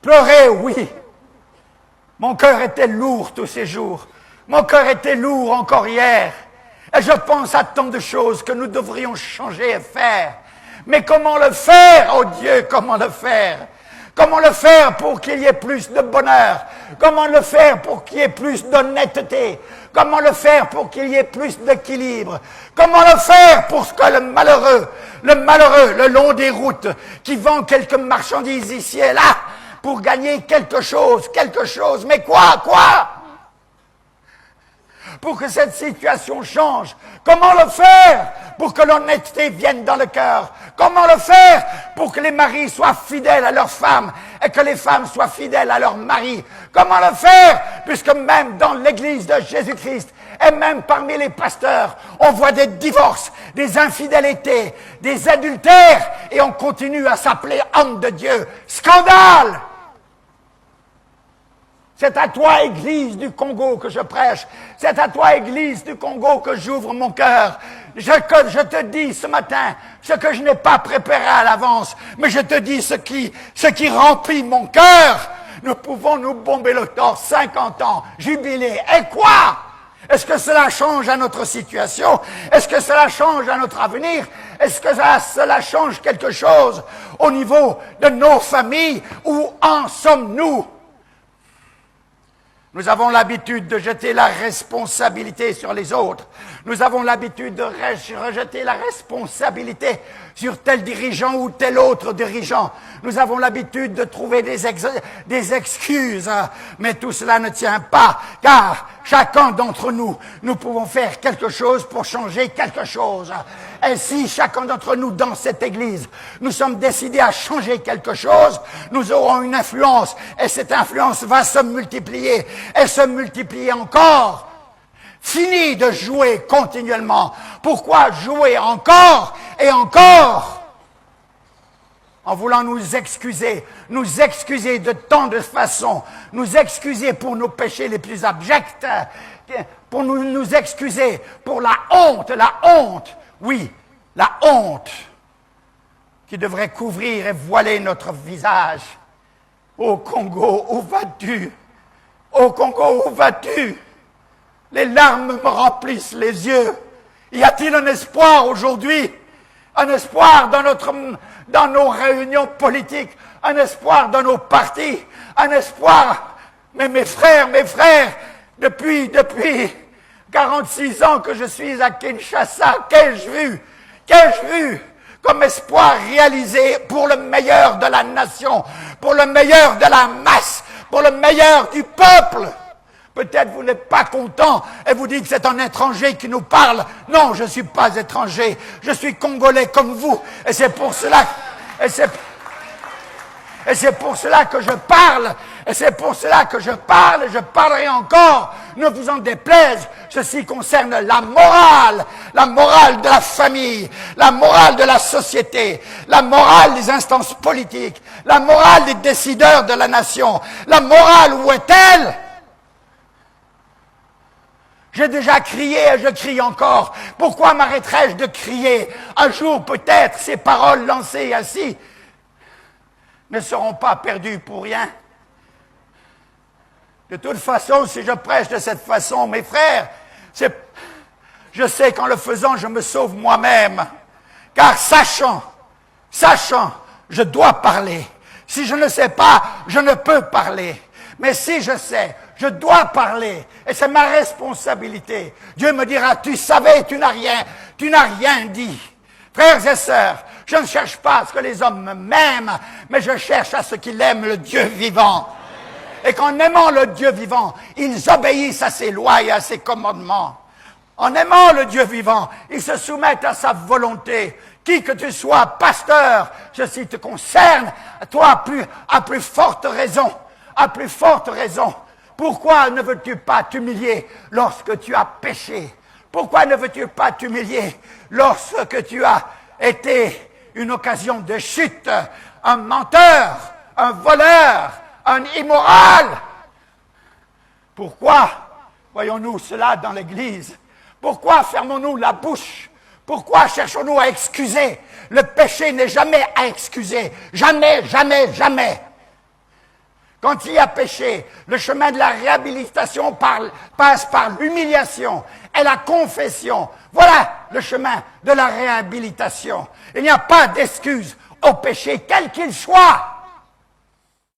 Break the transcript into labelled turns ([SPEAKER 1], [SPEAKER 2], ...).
[SPEAKER 1] Pleurer, oui. Mon cœur était lourd tous ces jours. Mon cœur était lourd encore hier. Et je pense à tant de choses que nous devrions changer et faire. Mais comment le faire, oh Dieu, comment le faire? Comment le faire pour qu'il y ait plus de bonheur? Comment le faire pour qu'il y ait plus d'honnêteté? Comment le faire pour qu'il y ait plus d'équilibre? Comment le faire pour que le malheureux, le long des routes, qui vend quelques marchandises ici et là, pour gagner quelque chose, mais quoi? Pour que cette situation change. Comment le faire pour que l'honnêteté vienne dans le cœur? Comment le faire pour que les maris soient fidèles à leurs femmes et que les femmes soient fidèles à leurs maris? Comment le faire puisque même dans l'église de Jésus-Christ et même parmi les pasteurs, on voit des divorces, des infidélités, des adultères et on continue à s'appeler homme de Dieu. Scandale! C'est à toi, Église du Congo, que je prêche. C'est à toi, Église du Congo, que j'ouvre mon cœur. Je te dis ce matin ce que je n'ai pas préparé à l'avance, mais je te dis ce qui remplit mon cœur. Nous pouvons nous bomber le torse 50 ans, jubiler. Et quoi? Est-ce que cela change à notre situation? Est-ce que cela change à notre avenir? Est-ce que cela change quelque chose au niveau de nos familles? Où en sommes-nous? Nous avons l'habitude de jeter la responsabilité sur les autres. Nous avons l'habitude de rejeter la responsabilité sur tel dirigeant ou tel autre dirigeant. Nous avons l'habitude de trouver des excuses. Mais tout cela ne tient pas, car chacun d'entre nous, nous pouvons faire quelque chose pour changer quelque chose. Et si chacun d'entre nous, dans cette église, nous sommes décidés à changer quelque chose, nous aurons une influence. Et cette influence va se multiplier et se multiplier encore. Fini de jouer continuellement. Pourquoi jouer encore et encore? En voulant nous excuser de tant de façons, nous excuser pour nos péchés les plus abjects, pour nous excuser pour la honte, oui, la honte qui devrait couvrir et voiler notre visage. Ô Congo, où vas-tu? Ô Congo, où vas-tu? Les larmes me remplissent les yeux. Y a-t-il un espoir aujourd'hui? Un espoir dans nos réunions politiques, un espoir dans nos partis, un espoir. Mais mes frères, depuis 46 ans que je suis à Kinshasa, qu'ai-je vu comme espoir réalisé pour le meilleur de la nation, pour le meilleur de la masse, pour le meilleur du peuple? Peut-être vous n'êtes pas content et vous dites que c'est un étranger qui nous parle. Non, je ne suis pas étranger. Je suis congolais comme vous. Et c'est pour cela que je parle. Et c'est pour cela que je parle et je parlerai encore. Ne vous en déplaise. Ceci concerne la morale de la famille, la morale de la société, la morale des instances politiques, la morale des décideurs de la nation. La morale, où est-elle? J'ai déjà crié et je crie encore. Pourquoi m'arrêterais-je de crier? Un jour, peut-être, ces paroles lancées ainsi ne seront pas perdues pour rien. De toute façon, si je prêche de cette façon, mes frères, je sais qu'en le faisant, je me sauve moi-même. Car sachant, je dois parler. Si je ne sais pas, je ne peux parler. Mais si je sais, je dois parler. Et c'est ma responsabilité. Dieu me dira, tu savais, tu n'as rien dit. Frères et sœurs, je ne cherche pas à ce que les hommes m'aiment, mais je cherche à ce qu'ils aiment le Dieu vivant. Et qu'en aimant le Dieu vivant, ils obéissent à ses lois et à ses commandements. En aimant le Dieu vivant, ils se soumettent à sa volonté. Qui que tu sois, pasteur, ceci te concerne, toi à plus forte raison. À plus forte raison. Pourquoi ne veux-tu pas t'humilier lorsque tu as péché? Pourquoi ne veux-tu pas t'humilier lorsque tu as été une occasion de chute, un menteur, un voleur, un immoral? Pourquoi voyons-nous cela dans l'Église? Pourquoi fermons-nous la bouche? Pourquoi cherchons-nous à excuser? Le péché n'est jamais à excuser. Jamais, jamais, jamais. Quand il y a péché, le chemin de la réhabilitation passe par l'humiliation et la confession. Voilà le chemin de la réhabilitation. Il n'y a pas d'excuse au péché, quel qu'il soit.